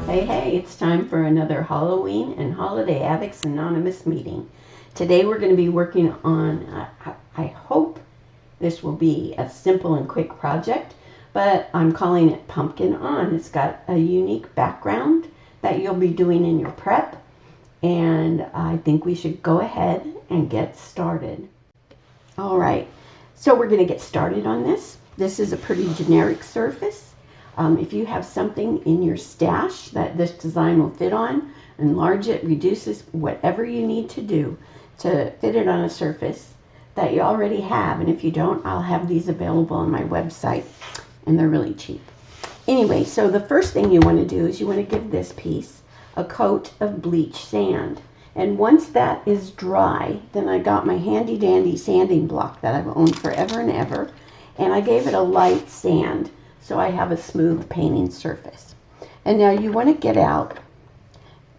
Hey, hey, it's time for another Halloween and Holiday Addicts Anonymous meeting. Today we're going to be working on, I hope this will be a simple and quick project, but I'm calling it Pumpkin On. It's got a unique background that you'll be doing in your prep, and I think we should go ahead and get started. All right, so we're going to get started on this. This is a pretty generic surface. If you have something in your stash that this design will fit on, enlarge it, reduce it, whatever you need to do to fit it on a surface that you already have. And if you don't, I'll have these available on my website, and they're really cheap. Anyway, so the first thing you want to do is you want to give this piece a coat of bleach sand. And once that is dry, then I got my handy dandy sanding block that I've owned forever and ever, and I gave it a light sand, so I have a smooth painting surface. And now you want to get out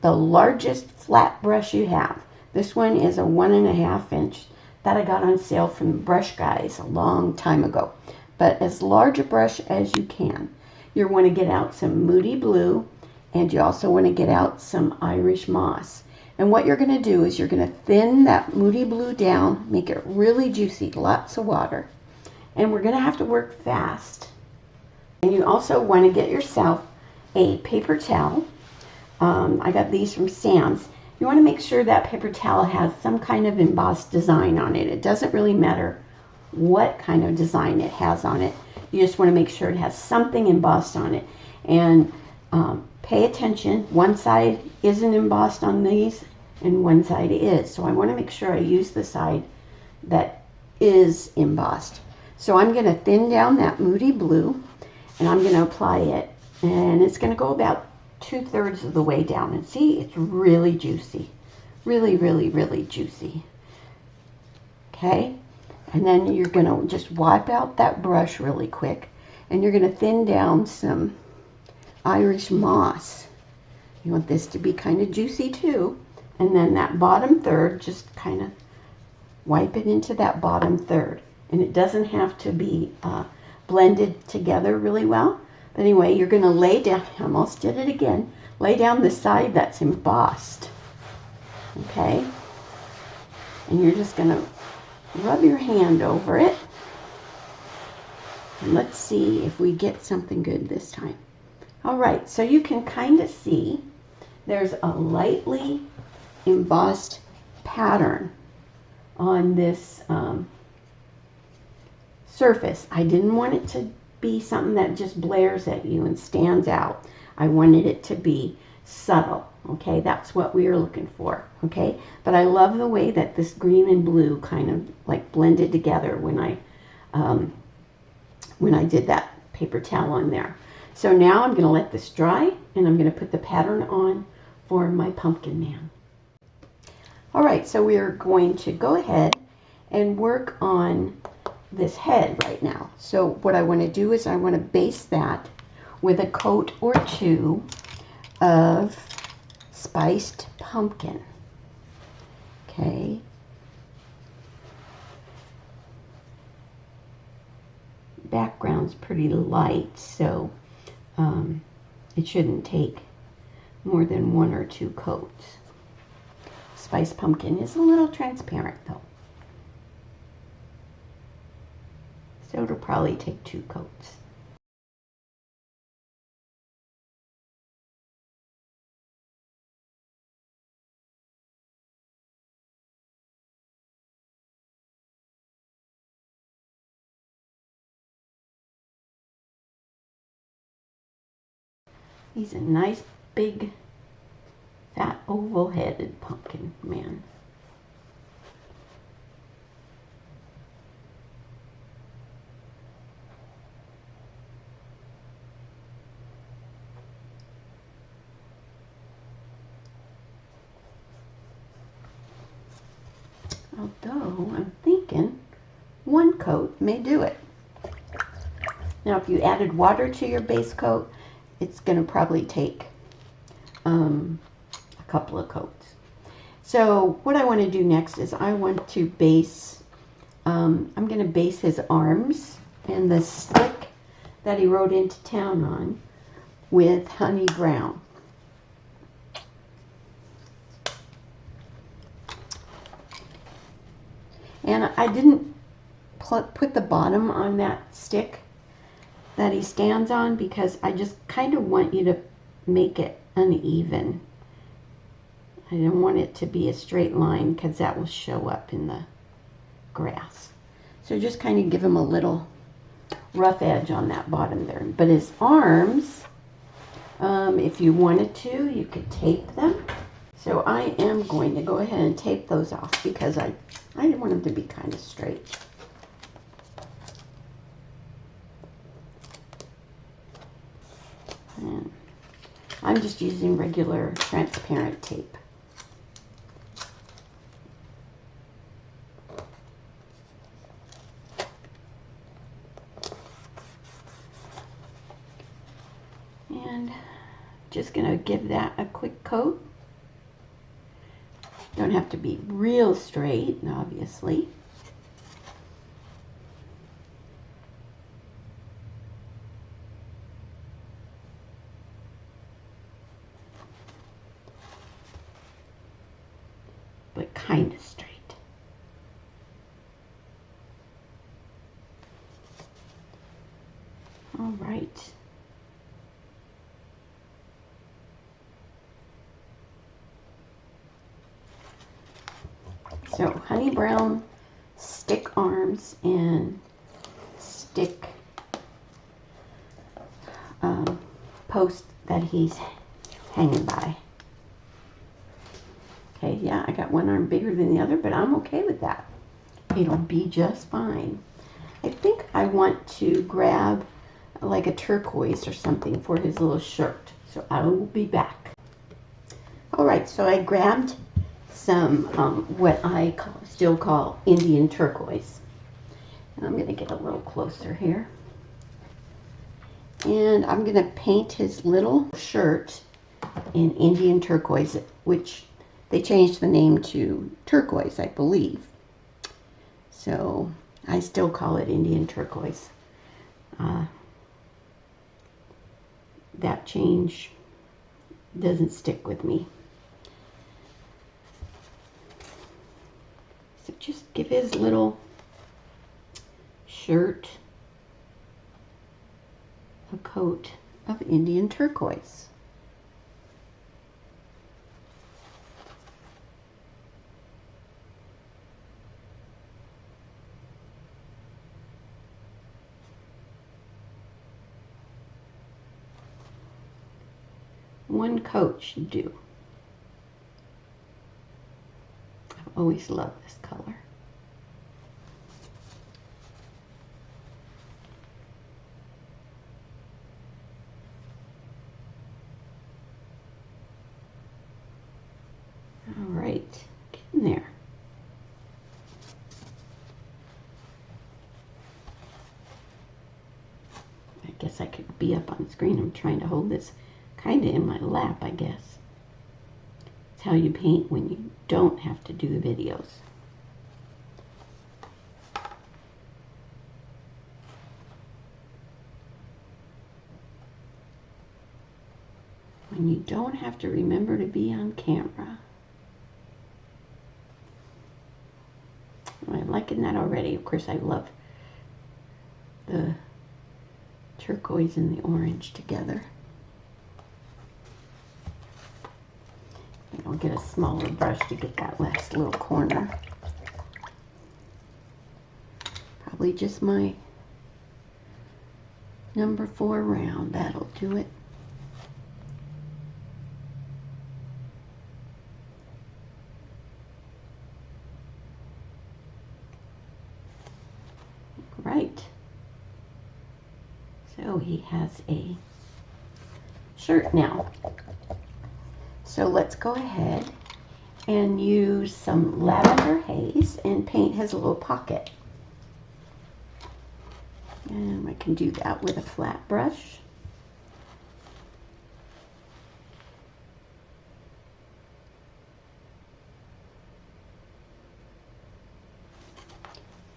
the largest flat brush you have. This one is a 1.5 inch that I got on sale from the Brush Guys a long time ago. But as large a brush as you can. You want to get out some Moody Blue, and you also want to get out some Irish Moss. And what you're going to do is you're going to thin that Moody Blue down, make it really juicy, lots of water. And we're going to have to work fast. And you also want to get yourself a paper towel. I got these from Sam's. You want to make sure that paper towel has some kind of embossed design on it. It doesn't really matter what kind of design it has on it. You just want to make sure it has something embossed on it. And pay attention. One side isn't embossed on these, and one side is. So I want to make sure I use the side that is embossed. So I'm going to thin down that Moody Blue, and I'm going to apply it, and it's going to go about 2/3 of the way down. And see, it's really juicy, really, really, really juicy. Okay, and then you're going to just wipe out that brush really quick, and you're going to thin down some Irish Moss. You want this to be kind of juicy too. And then that bottom third, just kind of wipe it into that bottom third. And it doesn't have to be blended together really well. But anyway, you're going to lay down, I almost did it again, lay down the side that's embossed. Okay? And you're just going to rub your hand over it. And let's see if we get something good this time. All right, so you can kind of see there's a lightly embossed pattern on this surface. I didn't want it to be something that just blares at you and stands out. I wanted it to be subtle. Okay, that's what we were looking for. Okay, but I love the way that this green and blue kind of like blended together when I did that paper towel on there. So now I'm going to let this dry, and I'm going to put the pattern on for my pumpkin man. All right, so we are going to go ahead and work on this head right now. So what I want to do is I want to base that with a coat or two of spiced pumpkin. Okay. Background's pretty light, so it shouldn't take more than 1 or 2 coats. Spiced pumpkin is a little transparent though, so it'll probably take 2 coats. He's a nice big fat oval-headed pumpkin man. Although I'm thinking 1 coat may do it. Now if you added water to your base coat, it's going to probably take a couple of coats. So what I want to do next is I want to base, I'm going to base his arms and the stick that he rode into town on with honey brown. And I didn't put the bottom on that stick that he stands on because I just kind of want you to make it uneven. I don't want it to be a straight line because that will show up in the grass. So just kind of give him a little rough edge on that bottom there. But his arms, if you wanted to, you could tape them. So I am going to go ahead and tape those off because I want them to be kind of straight. And I'm just using regular transparent tape. And just going to give that a quick coat. Don't have to be real straight, obviously. But kind of straight. All right. So honey brown stick arms and stick post that he's hanging by. Okay, yeah, I got one arm bigger than the other, but I'm okay with that. It'll be just fine. I think I want to grab like a turquoise or something for his little shirt. So I will be back. All right, so I grabbed some what I still call Indian turquoise. And I'm going to get a little closer here. And I'm going to paint his little shirt in Indian turquoise, which they changed the name to turquoise, I believe. So I still call it Indian turquoise. That change doesn't stick with me. So just give his little shirt a coat of Indian turquoise. One coat should do. I've always loved this color. All right, get in there. I guess I could be up on the screen. I'm trying to hold this kind of in my lap, I guess. It's how you paint when you don't have to do the videos. When you don't have to remember to be on camera. I'm liking that already. Of course, I love the turquoise and the orange together. I'll get a smaller brush to get that last little corner. Probably just my number 4 round. That'll do it. Right. So he has a shirt now. So let's go ahead and use some lavender haze and paint his little pocket. And I can do that with a flat brush.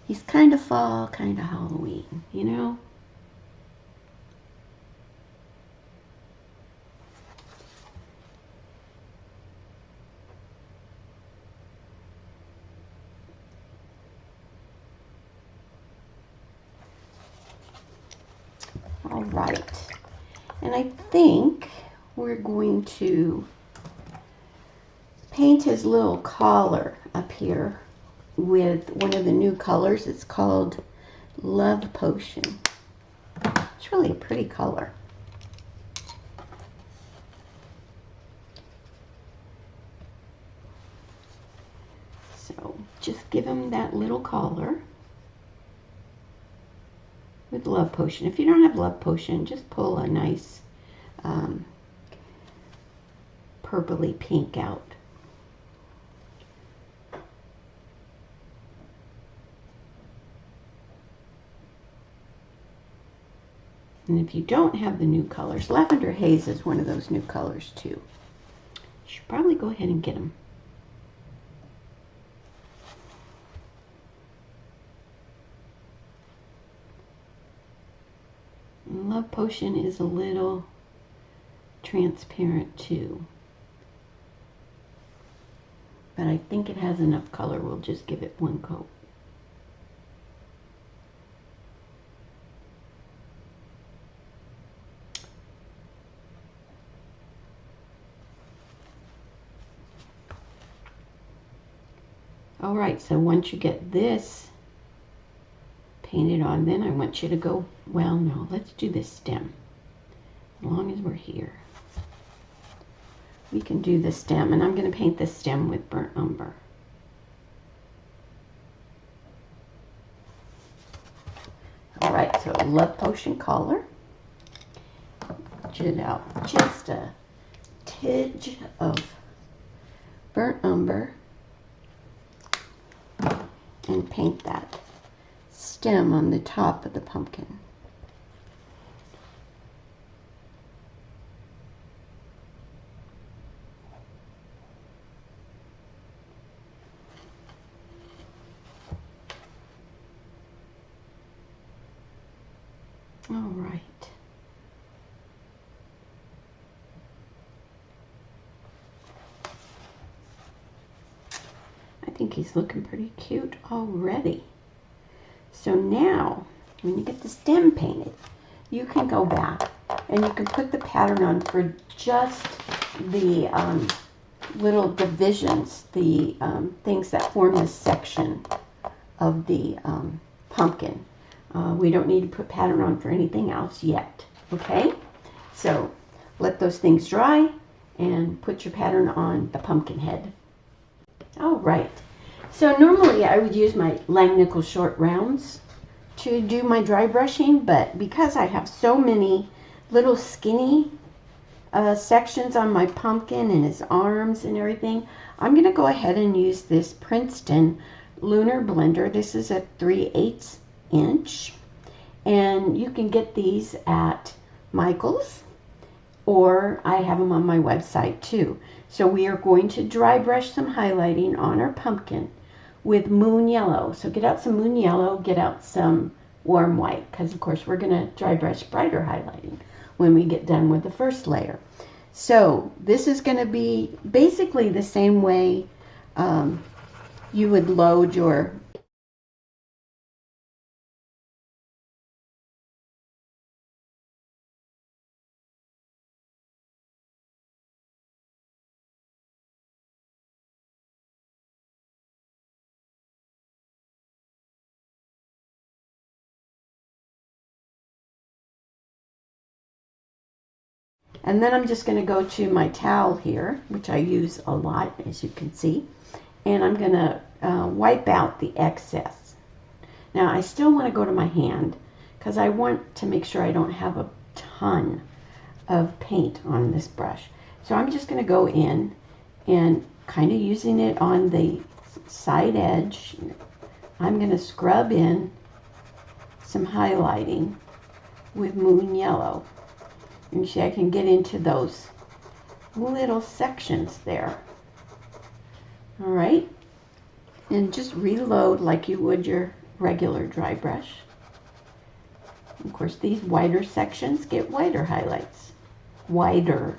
He's kind of fall, kind of Halloween, you know? right. And I think we're going to paint his little collar up here with one of the new colors. It's called Love Potion. It's really a pretty color. So just give him that little collar with Love Potion. If you don't have Love Potion, just pull a nice purpley pink out. And if you don't have the new colors, Lavender Haze is one of those new colors too. You should probably go ahead and get them. And Love Potion is a little transparent too. But I think it has enough color. We'll just give it one coat. All right, so once you get this painted on, then I want you to go, well, no, let's do this stem. As long as we're here, we can do the stem, and I'm going to paint the stem with burnt umber. All right, so Love Potion color. Get out just a tidge of burnt umber and paint that stem on the top of the pumpkin. All right. I think he's looking pretty cute already. So now, when you get the stem painted, you can go back and you can put the pattern on for just the little divisions, the things that form the section of the pumpkin. We don't need to put pattern on for anything else yet, okay? So let those things dry and put your pattern on the pumpkin head. All right. So normally I would use my Langnickel short rounds to do my dry brushing, but because I have so many little skinny sections on my pumpkin and his arms and everything, I'm going to go ahead and use this Princeton Lunar Blender. This is a 3/8 inch, and you can get these at Michael's, or I have them on my website too. So we are going to dry brush some highlighting on our pumpkin with Moon Yellow. So get out some Moon Yellow, get out some Warm White, because of course we're going to dry brush brighter highlighting when we get done with the first layer. So this is going to be basically the same way you would load your And then I'm just going to go to my towel here, which I use a lot, as you can see, and I'm going to wipe out the excess. Now I still want to go to my hand because I want to make sure I don't have a ton of paint on this brush. So I'm just going to go in and kind of using it on the side edge. I'm going to scrub in some highlighting with Moon Yellow. You see I can get into those little sections there. All right, and just reload like you would your regular dry brush. Of course, these wider sections get wider highlights, wider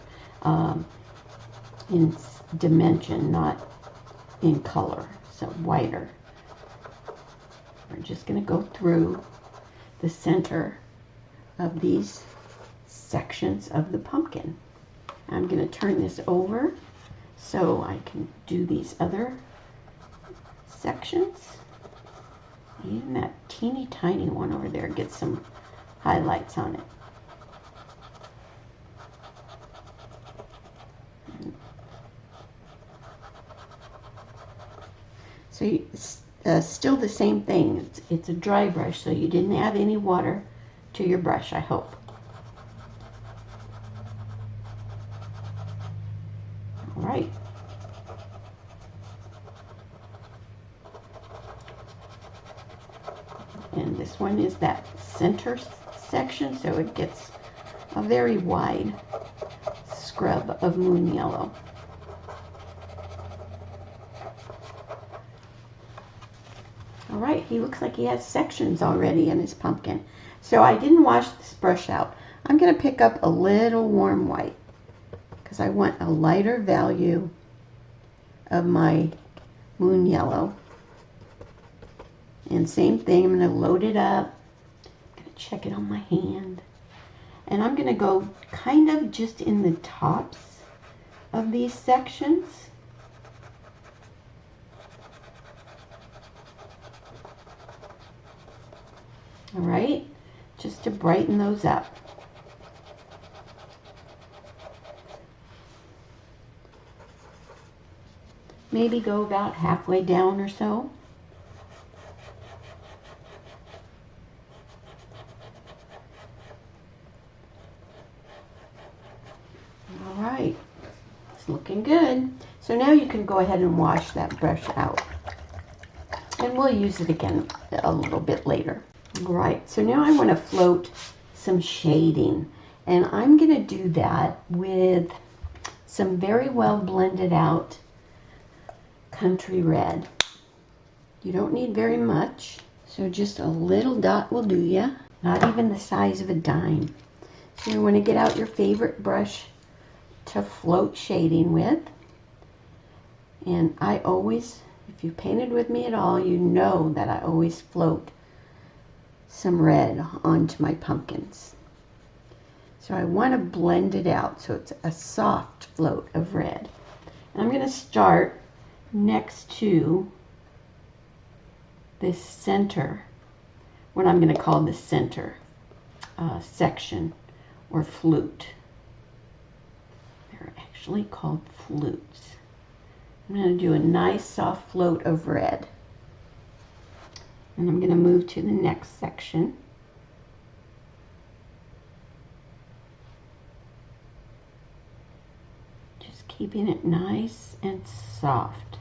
in dimension, not in color, so wider. We're just going to go through the center of these sections of the pumpkin. I'm going to turn this over so I can do these other sections. Even that teeny tiny one over there gets some highlights on it. So still the same thing. It's a dry brush, so you didn't add any water to your brush, I hope. All right. And this one is that center section, so it gets a very wide scrub of moon yellow. All right, he looks like he has sections already in his pumpkin. So I didn't wash this brush out. I'm going to pick up a little warm white because I want a lighter value of my moon yellow. And same thing, I'm going to load it up. I'm going to check it on my hand. And I'm going to go kind of just in the tops of these sections. All right, just to brighten those up. Maybe go about halfway down or so. All right, it's looking good. So now you can go ahead and wash that brush out. And we'll use it again a little bit later. All right, so now I want to float some shading. And I'm going to do that with some very well blended out country red. You don't need very much, so just a little dot will do ya. Not even the size of a dime. So you want to get out your favorite brush to float shading with. And I always, if you've painted with me at all, you know that I always float some red onto my pumpkins. So I want to blend it out so it's a soft float of red. And I'm going to start next to this center, what I'm going to call the center section or flute. They're actually called flutes. I'm going to do a nice soft float of red. And I'm going to move to the next section. Just keeping it nice and soft.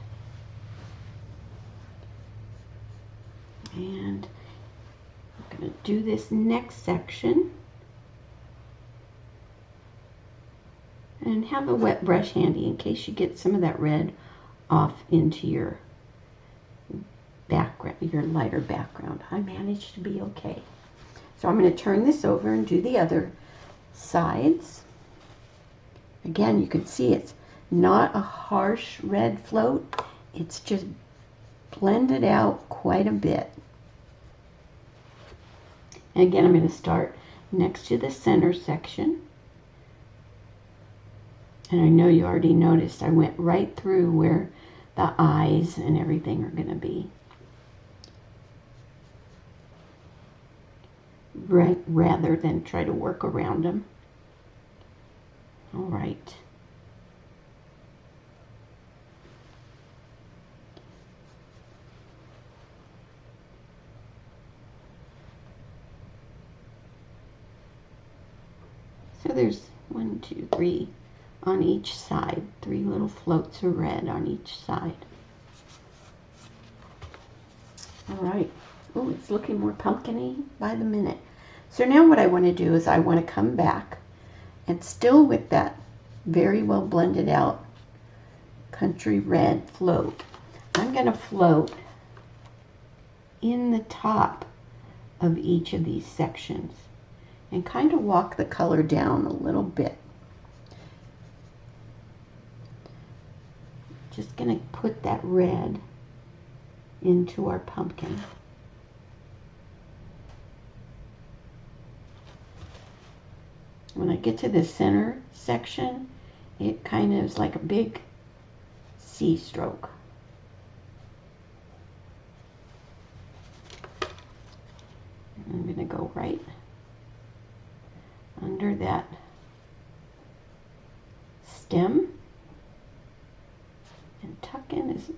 And I'm going to do this next section. And have a wet brush handy in case you get some of that red off into your background, your lighter background. I managed to be okay. So I'm going to turn this over and do the other sides. Again, you can see it's not a harsh red float. It's just blended out quite a bit. And again, I'm going to start next to the center section. And I know you already noticed I went right through where the eyes and everything are going to be. Right, rather than try to work around them. All right. So there's 1, 2, 3 on each side. 3 little floats of red on each side. All right. Oh, it's looking more pumpkin-y by the minute. So now what I want to do is I want to come back and still with that very well blended out country red float, I'm going to float in the top of each of these sections and kind of walk the color down a little bit. Just going to put that red into our pumpkin. When I get to the center section, it kind of is like a big C stroke. I'm going to go right under that stem and tuck in as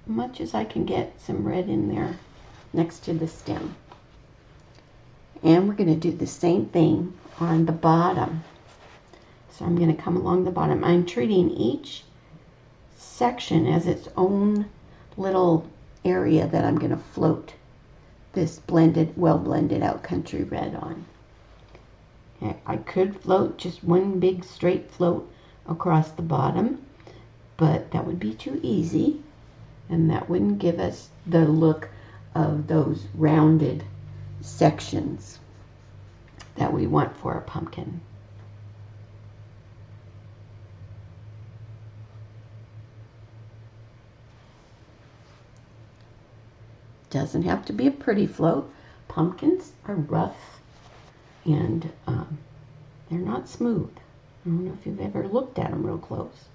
much as I can get some red in there next to the stem. And we're going to do the same thing on the bottom. So I'm going to come along the bottom. I'm treating each section as its own little area that I'm going to float this blended, well blended out country red on. I could float just one big straight float across the bottom, but that would be too easy, and that wouldn't give us the look of those rounded sections that we want for a pumpkin. Doesn't have to be a pretty float. Pumpkins are rough and they're not smooth. I don't know if you've ever looked at them real close.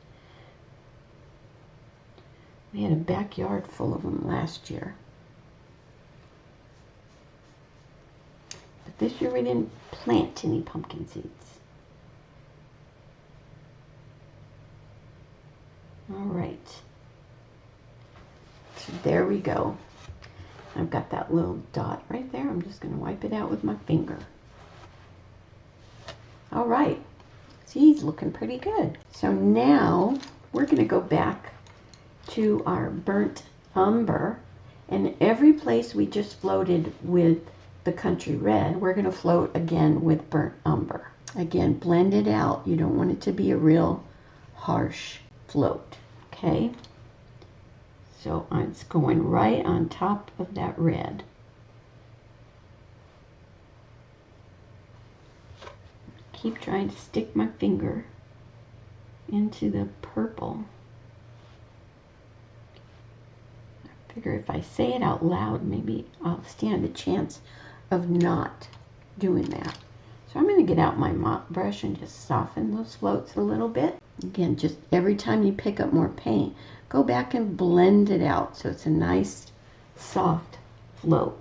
We had a backyard full of them last year. But this year we didn't plant any pumpkin seeds. All right. So there we go. I've got that little dot right there. I'm just going to wipe it out with my finger. All right. See, he's looking pretty good. So now we're going to go back to our burnt umber. And every place we just floated with the country red, we're going to float again with burnt umber. Again, blend it out. You don't want it to be a real harsh float. Okay? So it's going right on top of that red. Keep trying to stick my finger into the purple. I figure if I say it out loud, maybe I'll stand a chance of not doing that. So I'm going to get out my mop brush and just soften those floats a little bit. Again, just every time you pick up more paint, go back and blend it out so it's a nice, soft float.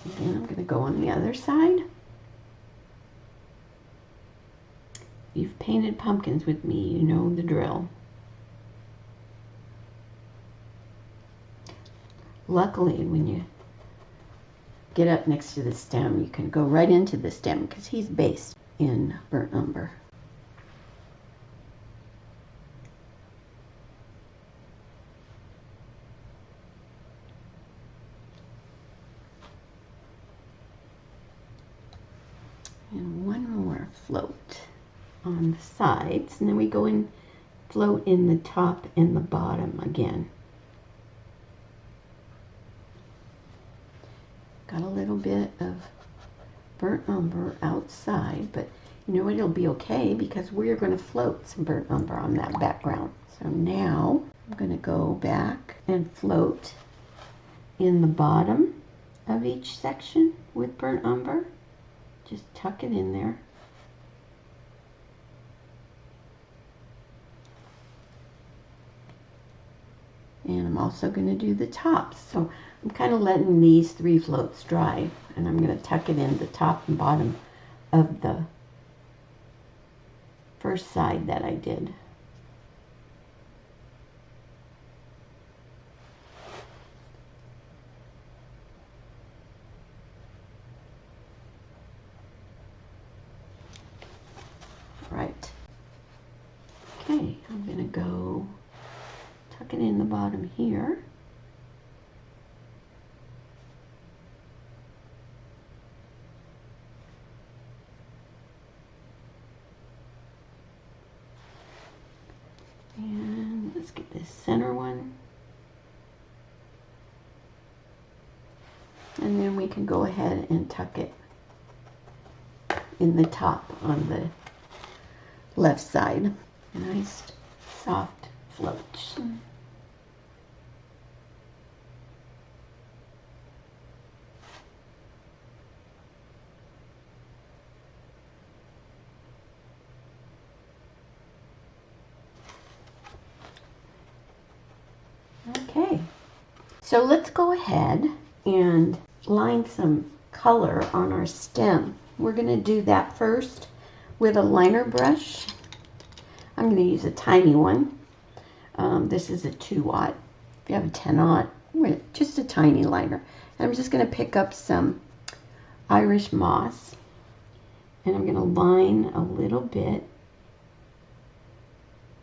Again, I'm going to go on the other side. You've painted pumpkins with me, you know the drill. Luckily, when you get up next to the stem, you can go right into the stem because he's based in burnt umber. And one more float on the sides, and then we go and float in the top and the bottom again. Got a little bit of burnt umber outside, but you know what, it'll be okay because we're going to float some burnt umber on that background. So now I'm going to go back and float in the bottom of each section with burnt umber. Just tuck it in there. And I'm also going to do the tops. So I'm kind of letting these three floats dry, and I'm going to tuck it in the top and bottom of the first side that I did. Right. Okay, I'm going to go tuck it in the bottom here. And let's get this center one. And then we can go ahead and tuck it in the top on the left side. Nice soft float. Okay, so let's go ahead and line some color on our stem. We're going to do that first with a liner brush. I'm going to use a tiny one. This is a 2-aught. If you have a 10-aught, just a tiny liner. And I'm just going to pick up some Irish moss, and I'm going to line a little bit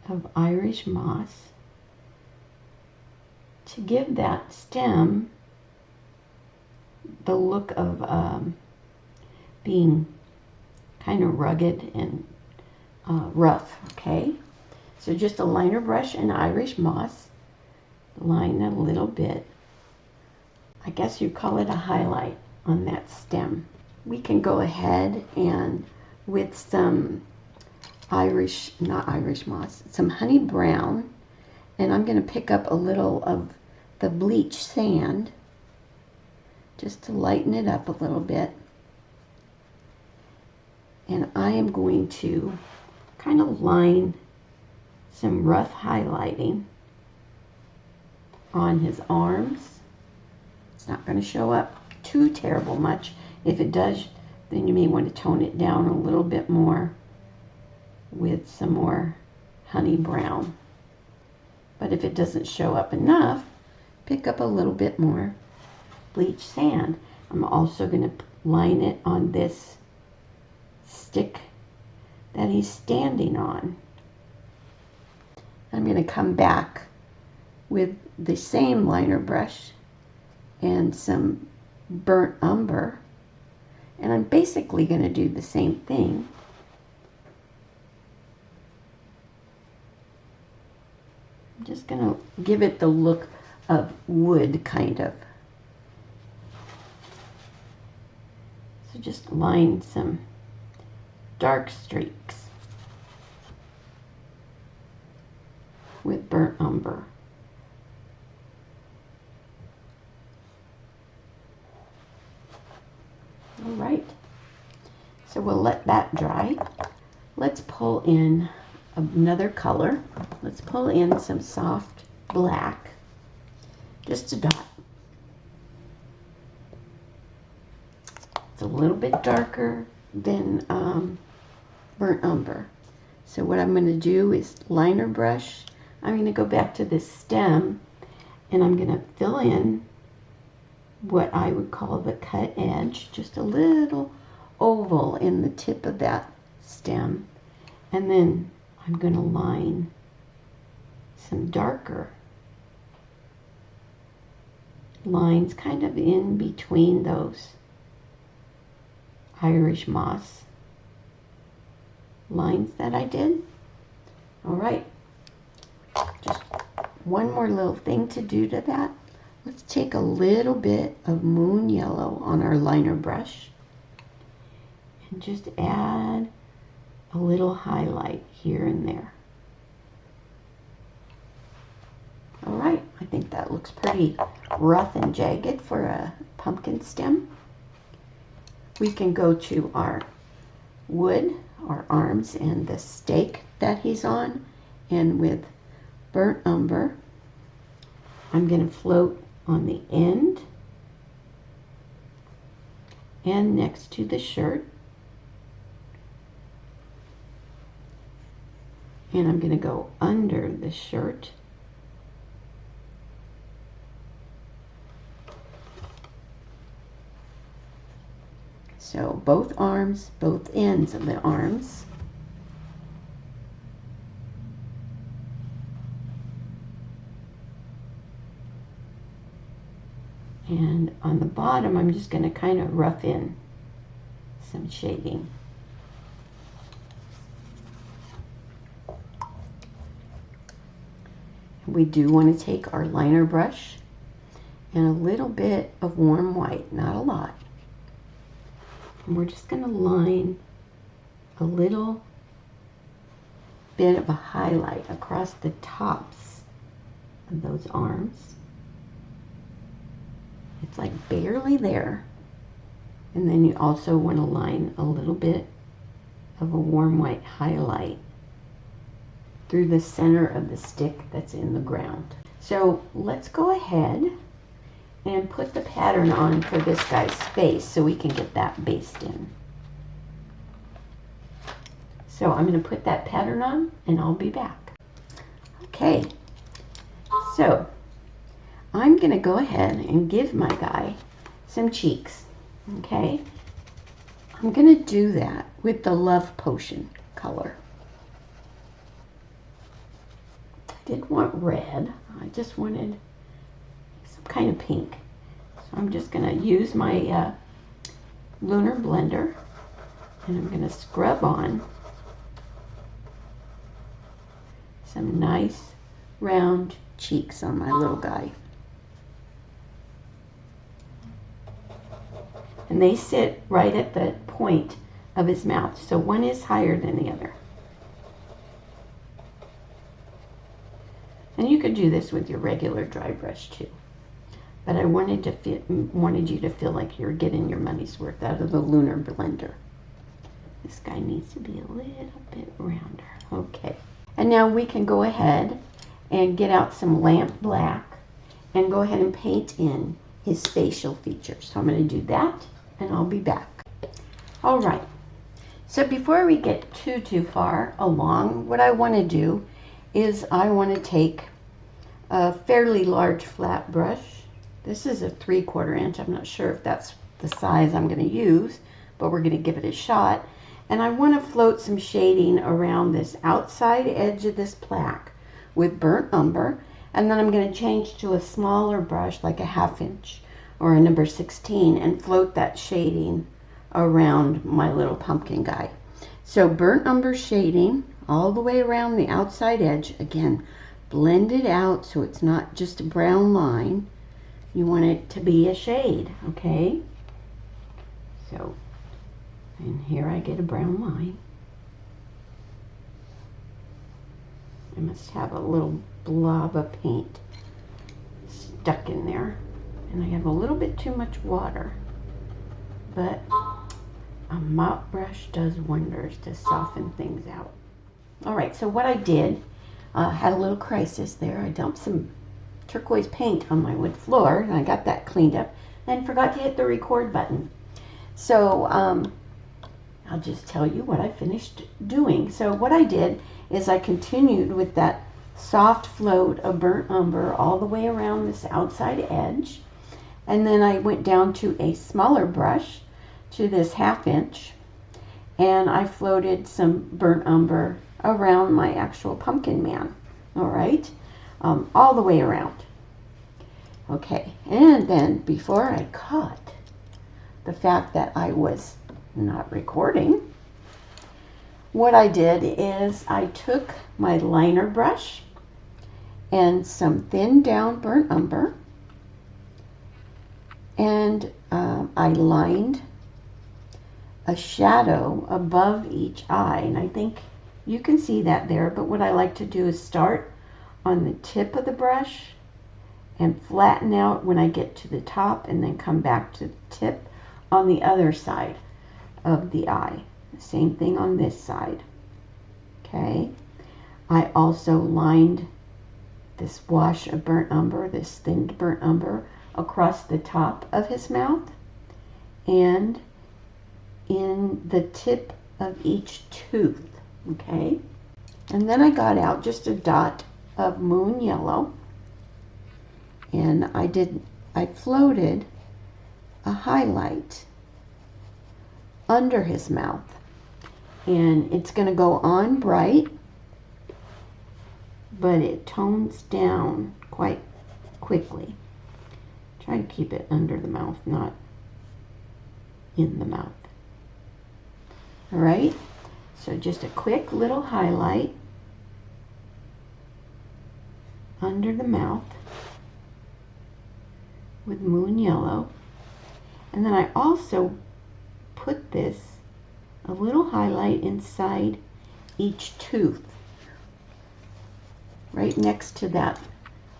of Irish moss to give that stem the look of being kind of rugged and rough. Okay, so just a liner brush and Irish moss, line a little bit. I guess you call it a highlight on that stem. We can go ahead and with some not Irish moss, some honey brown, and I'm going to pick up a little of the bleach sand just to lighten it up a little bit. And I am going to kind of line some rough highlighting on his arms. It's not going to show up too terrible much. If it does, then you may want to tone it down a little bit more with some more honey brown. But if it doesn't show up enough, pick up a little bit more bleach sand. I'm also going to line it on this stick that he's standing on. I'm going to come back with the same liner brush and some burnt umber, and I'm basically going to do the same thing. I'm just going to give it the look of wood, kind of. So just line some dark streaks with burnt umber. All right, so we'll let that dry. Let's pull in another color. Let's pull in some soft black, just a dot. It's a little bit darker than burnt umber. So what I'm going to do is liner brush. I'm going to go back to this stem, and I'm going to fill in what I would call the cut edge, just a little oval in the tip of that stem. And then I'm going to line some darker lines kind of in between those Irish moss lines that I did. All right, just one more little thing to do to that. Let's take a little bit of moon yellow on our liner brush and just add a little highlight here and there. All right, I think that looks pretty rough and jagged for a pumpkin stem. We can go to our wood, our arms, and the stake that he's on, and with burnt umber, I'm going to float on the end and next to the shirt, and I'm going to go under the shirt. So both arms, both ends of the arms. And on the bottom, I'm just going to kind of rough in some shading. We do want to take our liner brush and a little bit of warm white, not a lot. And we're just going to line a little bit of a highlight across the tops of those arms. It's like barely there. And then you also want to line a little bit of a warm white highlight through the center of the stick that's in the ground. So let's go ahead and put the pattern on for this guy's face so we can get that based in. So I'm going to put that pattern on and I'll be back. Okay, so I'm going to go ahead and give my guy some cheeks. Okay, I'm going to do that with the Love Potion color. I didn't want red, I just wanted some kind of pink. So I'm just going to use my lunar blender and I'm going to scrub on some nice round cheeks on my little guy. And they sit right at the point of his mouth, so one is higher than the other. And you could do this with your regular dry brush too. But I wanted you to feel like you're getting your money's worth out of the lunar blender. This guy needs to be a little bit rounder. Okay. And now we can go ahead and get out some lamp black and go ahead and paint in his facial features. So I'm going to do that and I'll be back. All right. So before we get too far along, what I want to do is I want to take a fairly large flat brush. This is a 3/4 inch. I'm not sure if that's the size I'm going to use, but we're going to give it a shot. And I want to float some shading around this outside edge of this plaque with burnt umber. And then I'm going to change to a smaller brush, like a 1/2 inch or a number 16, and float that shading around my little pumpkin guy. So burnt umber shading all the way around the outside edge. Again, blend it out so it's not just a brown line. You want it to be a shade, okay? So, and here I get a brown line. I must have a little blob of paint stuck in there. And I have a little bit too much water. But a mop brush does wonders to soften things out. Alright, so what I did, had a little crisis there. I dumped some turquoise paint on my wood floor, and I got that cleaned up, and forgot to hit the record button. So, I'll just tell you what I finished doing. So what I did is I continued with that soft float of burnt umber all the way around this outside edge. And then I went down to a smaller brush, to this 1/2 inch, and I floated some burnt umber around my actual pumpkin man. All right, all the way around. Okay, and then before I caught the fact that I was not recording, what I did is I took my liner brush and some thin down burnt umber, and I lined a shadow above each eye, and I think you can see that there, but what I like to do is start on the tip of the brush and flatten out when I get to the top, and then come back to the tip on the other side of the eye. The same thing on this side. Okay, I also lined this wash of burnt umber, this thinned burnt umber, across the top of his mouth and in the tip of each tooth. Okay, and then I got out just a dot of moon yellow, and I floated a highlight under his mouth, and it's going to go on bright, but it tones down quite quickly. Try to keep it under the mouth, not in the mouth. All right, so just a quick little highlight under the mouth with moon yellow. And then I also put a little highlight inside each tooth right next to that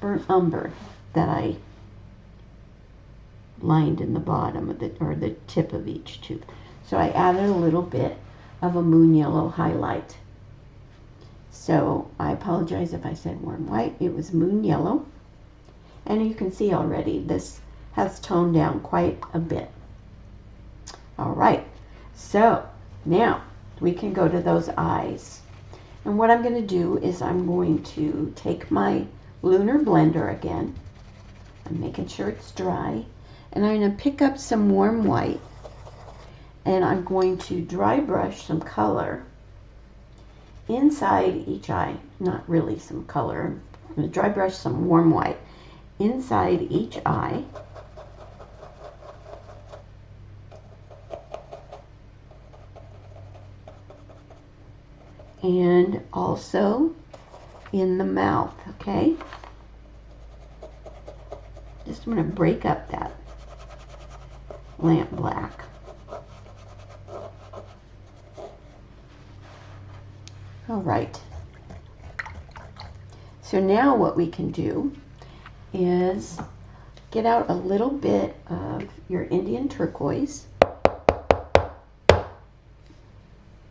burnt umber that I lined in the bottom of the tip of each tooth. So I added a little bit of a moon yellow highlight. So I apologize if I said warm white. It was moon yellow. And you can see already this has toned down quite a bit. All right, so now we can go to those eyes. And what I'm going to do is I'm going to take my lunar blender again. I'm making sure it's dry. And I'm going to pick up some warm white. And I'm going to dry brush some color inside each eye. Not really some color. I'm going to dry brush some warm white inside each eye. And also in the mouth, okay? Just going to break up that lamp black. All right. So now what we can do is get out a little bit of your Indian turquoise.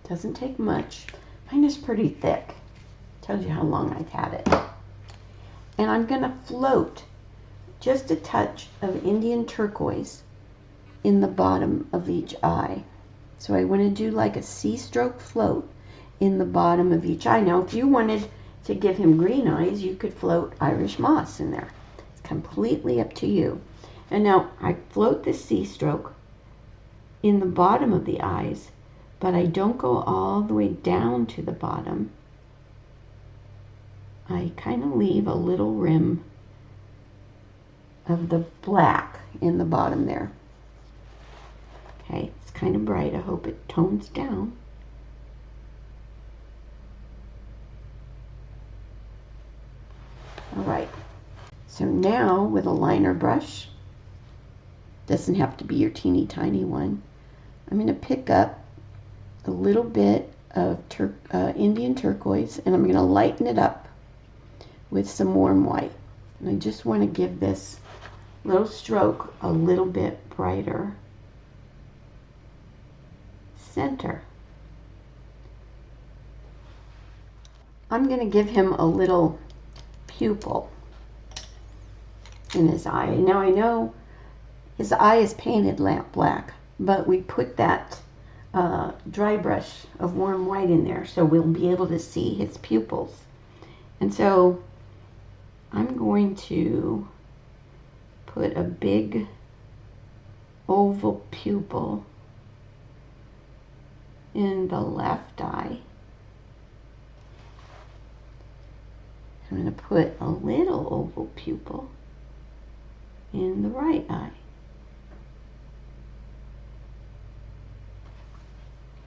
Doesn't take much. Mine is pretty thick. Tells you how long I've had it. And I'm going to float just a touch of Indian turquoise in the bottom of each eye. So I want to do like a C-stroke float in the bottom of each eye. Now if you wanted to give him green eyes, you could float Irish moss in there. It's completely up to you. And now I float this C-stroke in the bottom of the eyes, but I don't go all the way down to the bottom. I kind of leave a little rim of the black in the bottom there. Okay, it's kind of bright. I hope it tones down. All right, so now with a liner brush, doesn't have to be your teeny tiny one, I'm going to pick up a little bit of Indian turquoise, and I'm going to lighten it up with some warm white. And I just want to give this little stroke a little bit brighter center. I'm going to give him a little pupil in his eye. Now I know his eye is painted lamp black, but we put that dry brush of warm white in there, so we'll be able to see his pupils. And so I'm going to put a big oval pupil in the left eye. I'm going to put a little oval pupil in the right eye.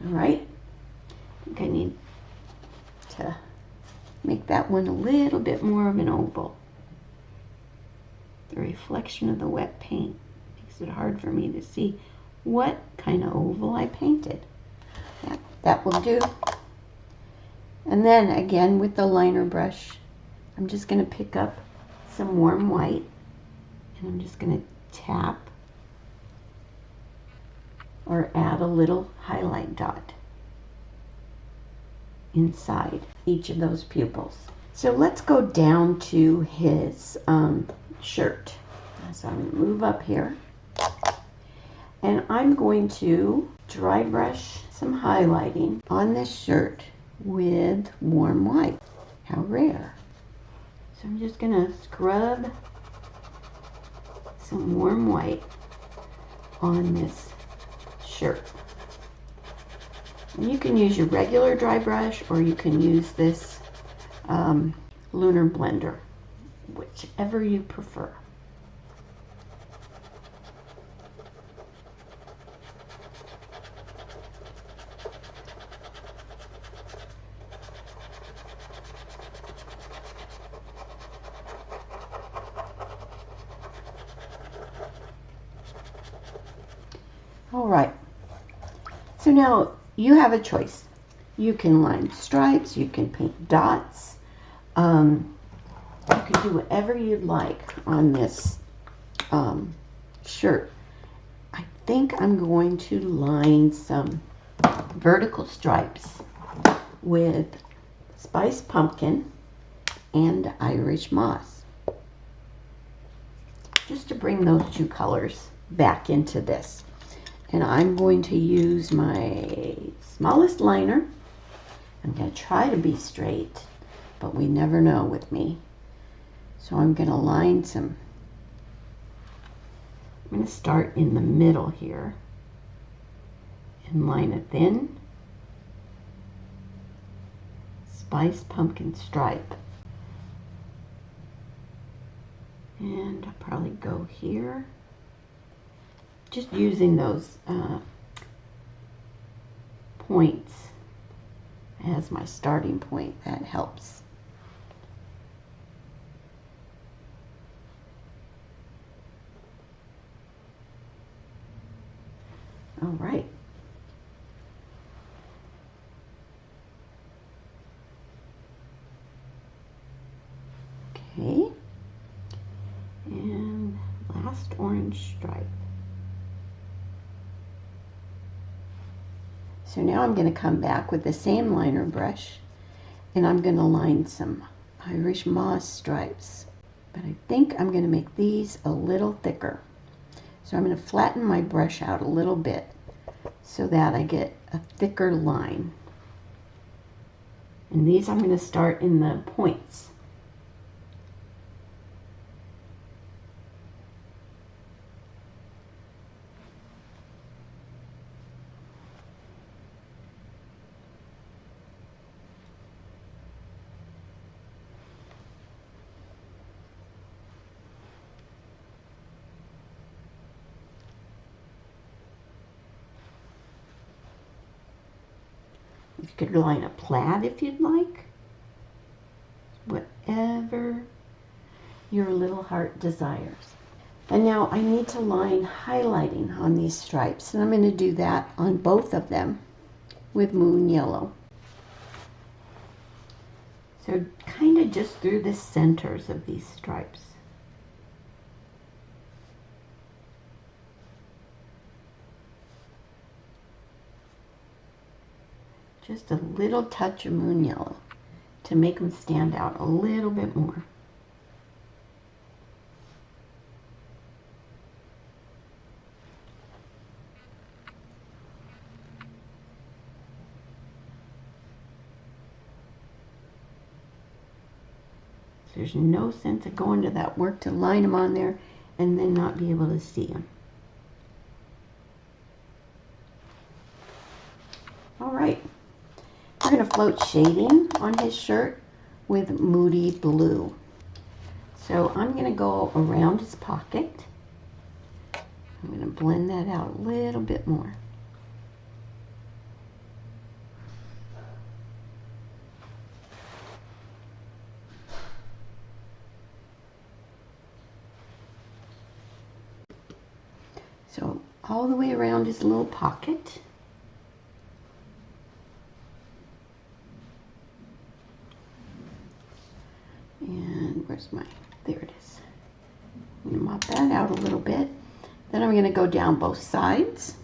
All right, I think I need to make that one a little bit more of an oval. The reflection of the wet paint makes it hard for me to see what kind of oval I painted. Yeah, that will do. And then again with the liner brush, I'm just going to pick up some warm white and I'm just going to tap or add a little highlight dot inside each of those pupils. So let's go down to his shirt. So I'm going to move up here and I'm going to dry brush some highlighting on this shirt with warm white. How rare. So I'm just going to scrub some warm white on this shirt. And you can use your regular dry brush or you can use this lunar blender, whichever you prefer. All right, so now you have a choice. You can line stripes, you can paint dots. You can do whatever you'd like on this shirt. I think I'm going to line some vertical stripes with spiced pumpkin and Irish moss, just to bring those two colors back into this. And I'm going to use my smallest liner. I'm going to try to be straight, but we never know with me. So I'm going to line some. I'm going to start in the middle here and line a thin spiced pumpkin stripe. And I'll probably go here, just using those points as my starting point. That helps. All right. Okay. And last orange stripe. So now I'm going to come back with the same liner brush and I'm going to line some Irish moss stripes. But I think I'm going to make these a little thicker. So I'm going to flatten my brush out a little bit so that I get a thicker line. And these I'm going to start in the points. You could line a plaid if you'd like. Whatever your little heart desires. And now I need to line highlighting on these stripes. And I'm going to do that on both of them with moon yellow. So kind of just through the centers of these stripes. Just a little touch of moon yellow to make them stand out a little bit more. So there's no sense of going to that work to line them on there and then not be able to see them. All right. We're going to float shading on his shirt with Moody Blue. So I'm going to go around his pocket. I'm going to blend that out a little bit more. So all the way around his little pocket. And where's my, there it is. I'm going to mop that out a little bit. Then I'm going to go down both sides.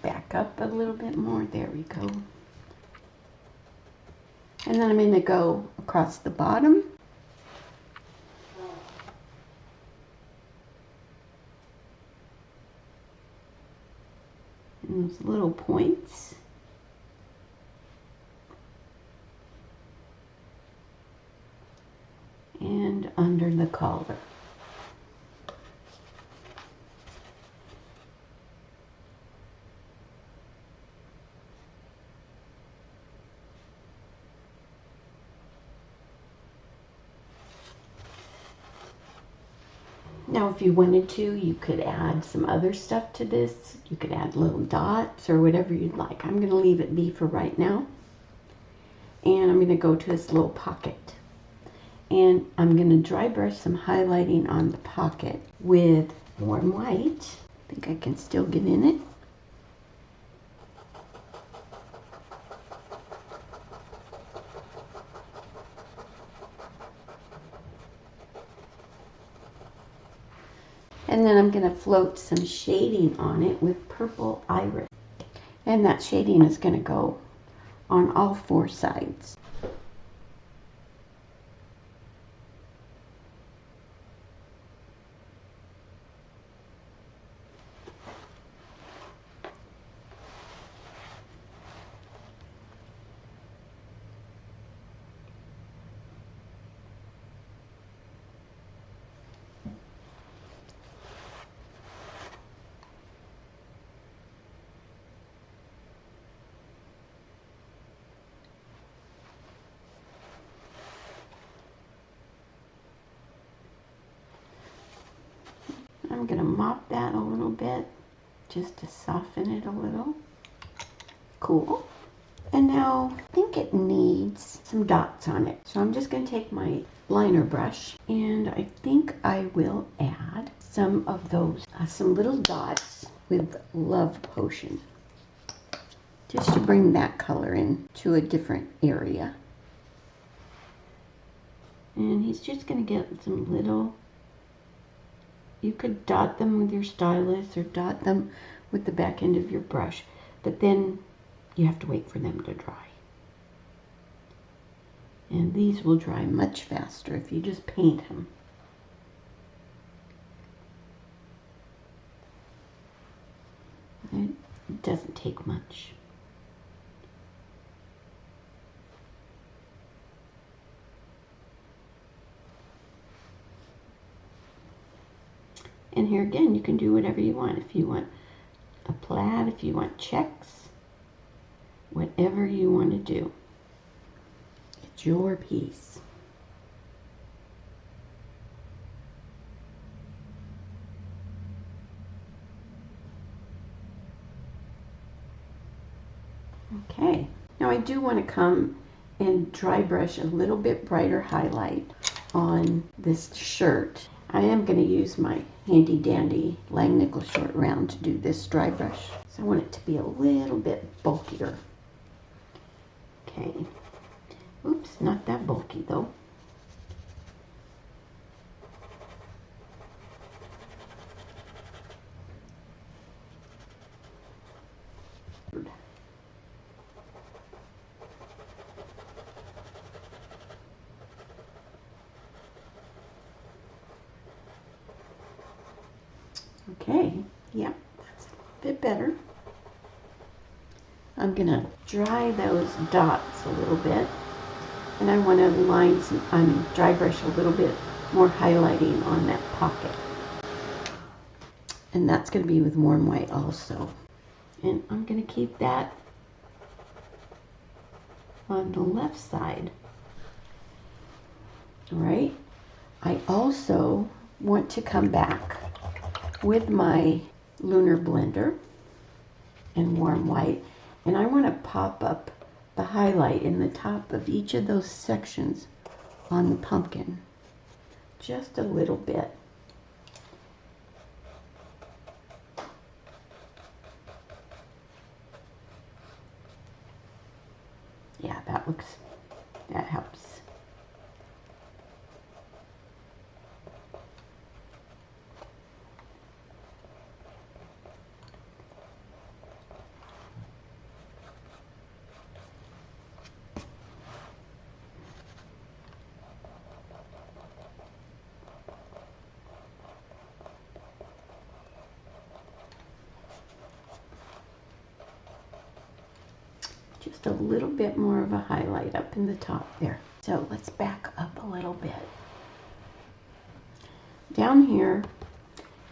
Back up a little bit more. There we go. And then I'm going to go across the bottom. And those little points. And under the collar. Now, if you wanted to, you could add some other stuff to this. You could add little dots or whatever you'd like. I'm going to leave it be for right now. And I'm going to go to this little pocket. And I'm going to dry brush some highlighting on the pocket with warm white. I think I can still get in it. And then I'm going to float some shading on it with purple iris. And that shading is going to go on all four sides. I'm going to mop that a little bit just to soften it a little. Cool. And now I think it needs some dots on it. So I'm just going to take my liner brush and I think I will add some of those, some little dots with Love Potion. Just to bring that color in to a different area. And he's just going to get some little, you could dot them with your stylus or dot them with the back end of your brush, but then you have to wait for them to dry. And these will dry much faster if you just paint them. It doesn't take much. And here again, you can do whatever you want. If you want a plaid, if you want checks, whatever you want to do. It's your piece. Okay, now I do want to come and dry brush a little bit brighter highlight on this shirt. I am going to use my handy dandy Langnickel short round to do this dry brush. So I want it to be a little bit bulkier. Okay. Oops, not that bulky though. Okay, yeah, that's a little bit better. I'm gonna dry those dots a little bit, and I want to line some, dry brush a little bit more highlighting on that pocket. And that's gonna be with warm white also. And I'm gonna keep that on the left side. All right, I also want to come back with my lunar blender and warm white, and I want to pop up the highlight in the top of each of those sections on the pumpkin just a little bit. Yeah, that helps. Just a little bit more of a highlight up in the top there. So let's back up a little bit. Down here,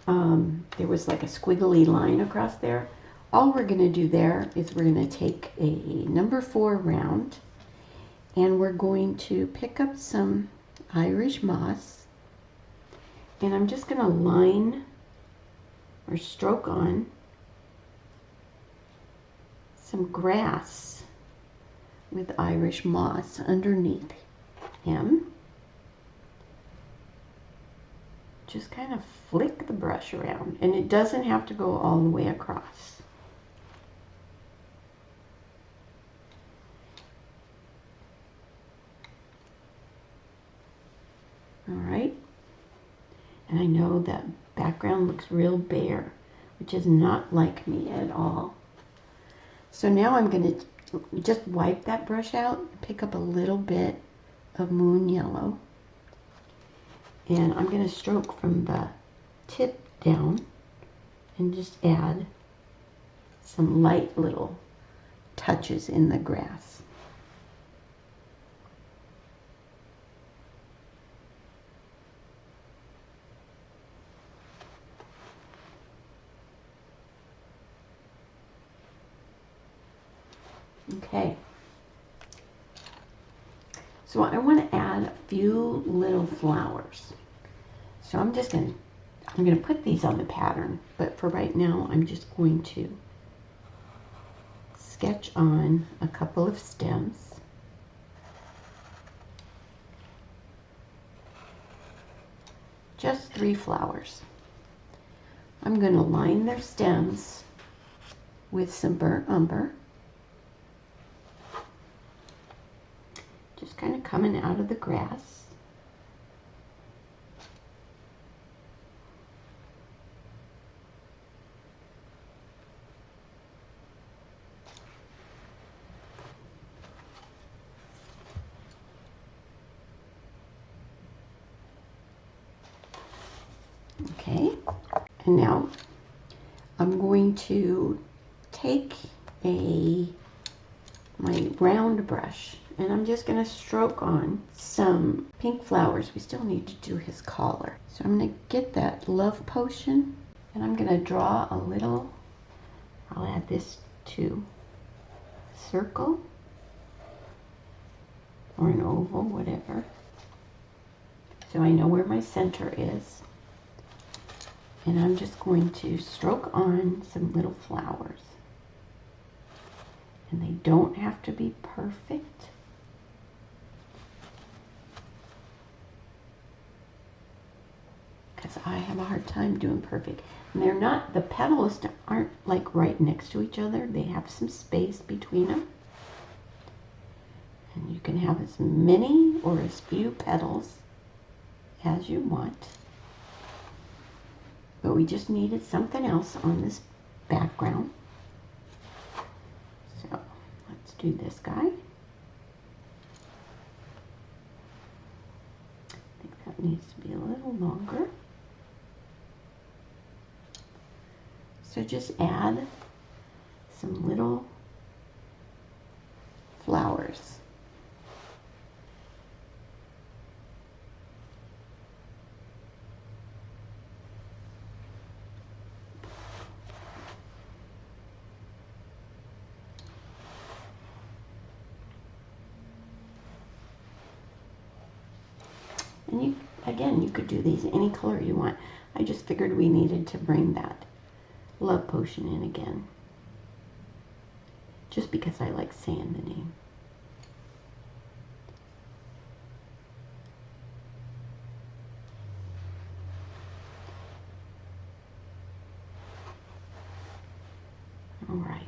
there was like a squiggly line across there. All we're going to do there is we're going to take a number 4 round and we're going to pick up some Irish moss And I'm just going to line or stroke on some grass with Irish moss underneath him. Just kind of flick the brush around, and it doesn't have to go all the way across. All right, and I know that background looks real bare, which is not like me at all. So now I'm going to just wipe that brush out, pick up a little bit of moon yellow, and I'm going to stroke from the tip down and just add some light little touches in the grass. Okay, so I want to add a few little flowers. So I'm going to put these on the pattern, but for right now I'm just going to sketch on a couple of stems. Just 3 flowers. I'm going to line their stems with some burnt umber. Just kind of coming out of the grass. Okay, and now I'm going to take my round brush, and I'm just going to stroke on some pink flowers. We still need to do his collar. So I'm going to get that love potion, and I'm going to draw a little, I'll add this to circle or an oval, whatever. So I know where my center is. And I'm just going to stroke on some little flowers. And they don't have to be perfect. Because I have a hard time doing perfect. And they're not, the petals aren't like right next to each other. They have some space between them. And you can have as many or as few petals as you want. But we just needed something else on this background. So let's do this guy. I think that needs to be a little longer. So just add some little flowers. And you could do these any color you want. I just figured we needed to bring that love potion in again. Just because I like saying the name. All right.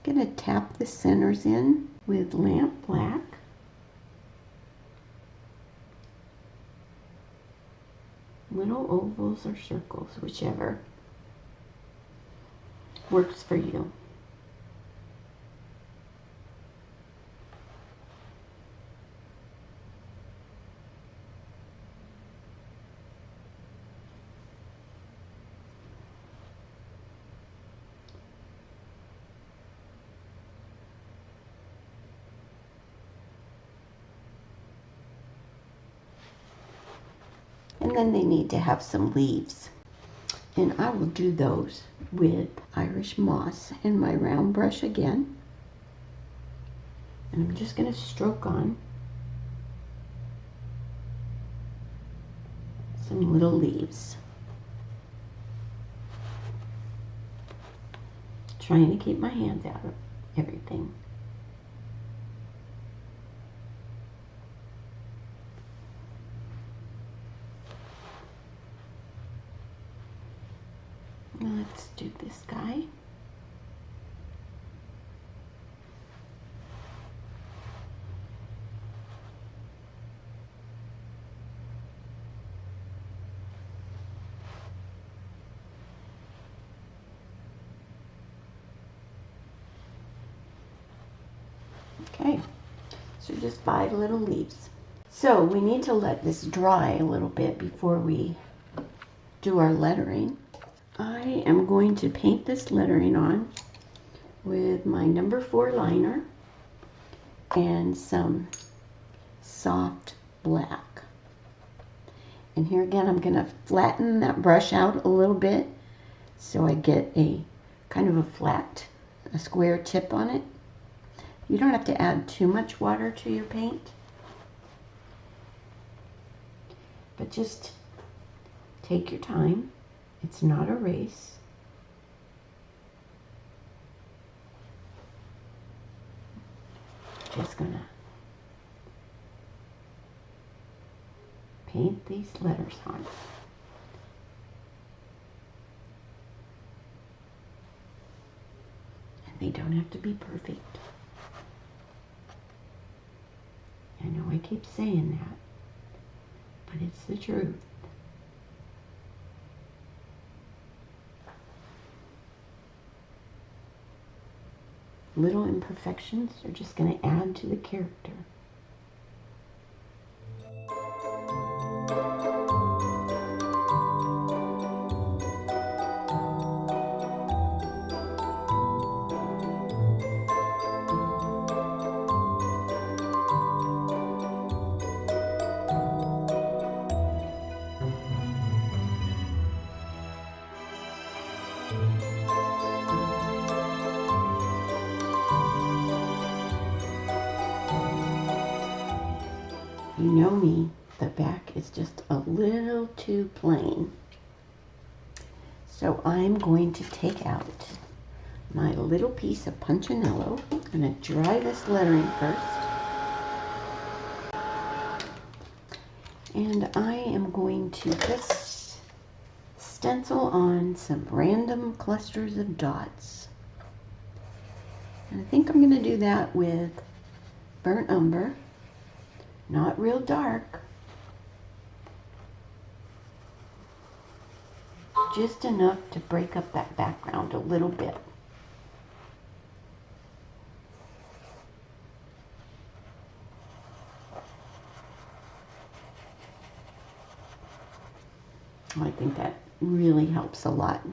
Gonna tap the centers in with lamp black. Little ovals or circles, whichever works for you. And then they need to have some leaves. And I will do those with Irish moss and my round brush again. And I'm just going to stroke on some little leaves. Trying to keep my hands out of everything. Let's do this guy. Okay, so just 5 little leaves. So we need to let this dry a little bit before we do our lettering. I am going to paint this lettering on with my number 4 liner and some soft black. And here again, I'm going to flatten that brush out a little bit so I get a kind of a square tip on it. You don't have to add too much water to your paint, but just take your time. It's not a race. Just gonna paint these letters on. And they don't have to be perfect. I know I keep saying that, but it's the truth. Little imperfections are just going to add to the character. You know me, the back is just a little too plain. So I'm going to take out my little piece of Punchinello. I'm going to dry this lettering first. And I am going to just stencil on some random clusters of dots. And I think I'm going to do that with burnt umber. Not real dark, just enough to break up that background a little bit. I think that really helps a lot.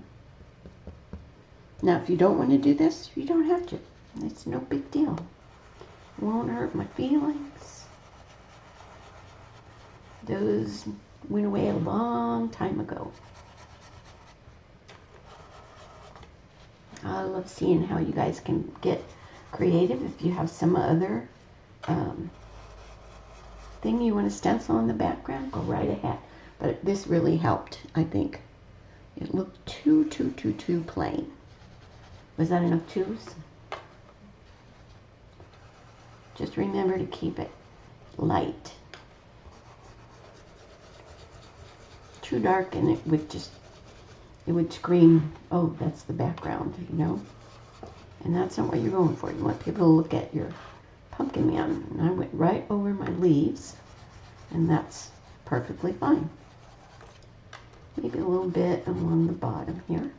Now, if you don't want to do this, you don't have to. It's no big deal. It won't hurt my feelings. Those went away a long time ago. I love seeing how you guys can get creative. If you have some other thing you want to stencil in the background, go right ahead. But this really helped, I think. It looked too plain. Was that enough twos? Just remember to keep it light. Too dark and it would scream, oh, that's the background, you know? And that's not what you're going for. You want people to look at your pumpkin man. And I went right over my leaves, and that's perfectly fine. Maybe a little bit along the bottom here.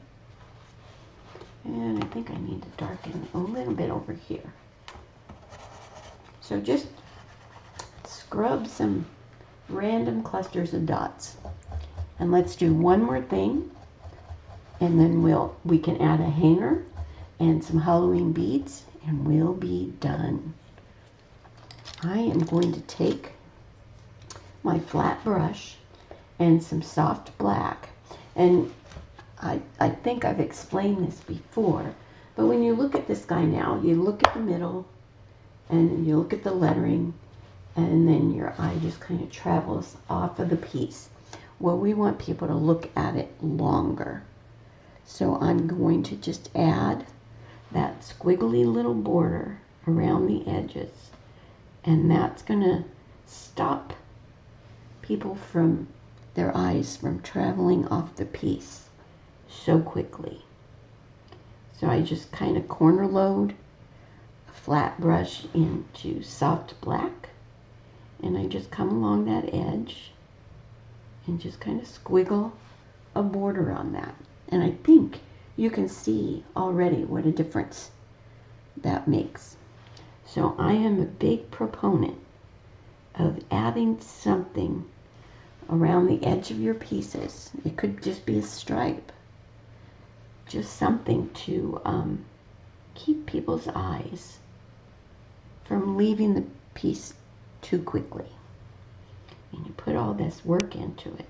And I think I need to darken a little bit over here. So just scrub some random clusters of dots. And let's do one more thing, and then we can add a hanger and some Halloween beads, and we'll be done. I am going to take my flat brush and some soft black, and I think I've explained this before, but when you look at this guy now, you look at the middle and you look at the lettering, and then your eye just kind of travels off of the piece. Well, we want people to look at it longer. So I'm going to just add that squiggly little border around the edges, and that's going to stop people from their eyes from traveling off the piece so quickly. So I just kind of corner load a flat brush into soft black, and I just come along that edge and just kind of squiggle a border on that. And I think you can see already what a difference that makes. So I am a big proponent of adding something around the edge of your pieces. It could just be a stripe, just something to keep people's eyes from leaving the piece too quickly. And you put all this work into it,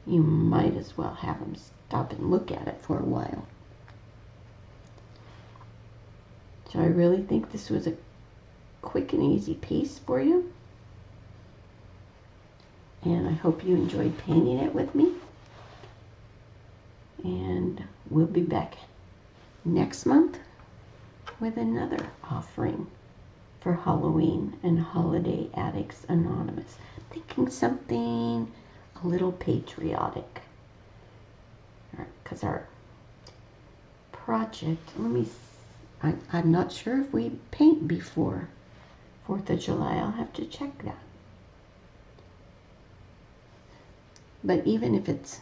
you might as well have them stop and look at it for a while. So I really think this was a quick and easy piece for you. And I hope you enjoyed painting it with me. And we'll be back next month with another offering for Halloween and Holiday Addicts Anonymous. Thinking something a little patriotic. Because our project, I'm not sure if we paint before 4th of July. I'll have to check that. But even if it's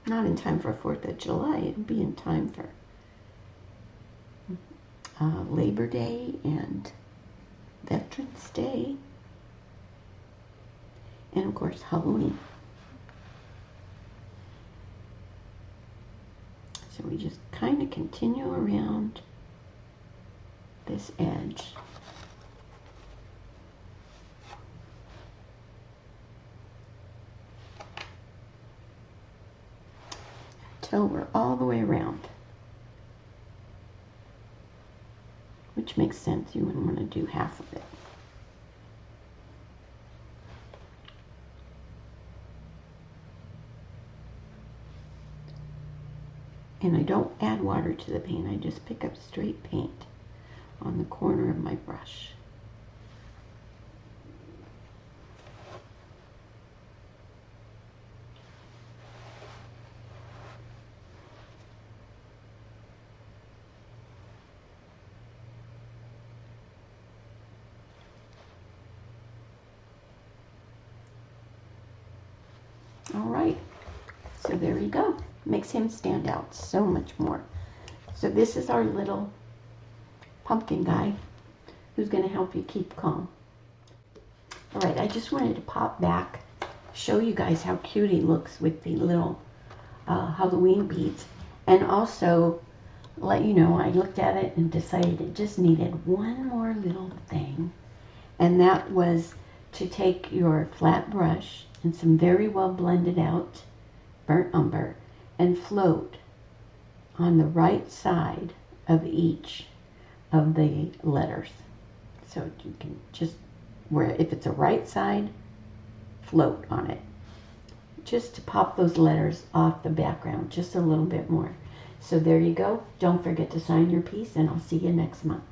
not in time for 4th of July, it'll be in time for Labor Day and Veterans Day. And of course, Halloween. So we just kind of continue around this edge. Until we're all the way around. Which makes sense, you wouldn't want to do half of it. And I don't add water to the paint, I just pick up straight paint on the corner of my brush. All right, so there you go. Makes him stand out so much more. So this is our little pumpkin guy who's going to help you keep calm. All right, I just wanted to pop back, show you guys how cute he looks with the little Halloween beads, and also let you know I looked at it and decided it just needed one more little thing, and that was to take your flat brush and some very well blended out burnt umber and float on the right side of each of the letters. So you can just, where if it's a right side, float on it. Just to pop those letters off the background just a little bit more. So there you go. Don't forget to sign your piece, and I'll see you next month.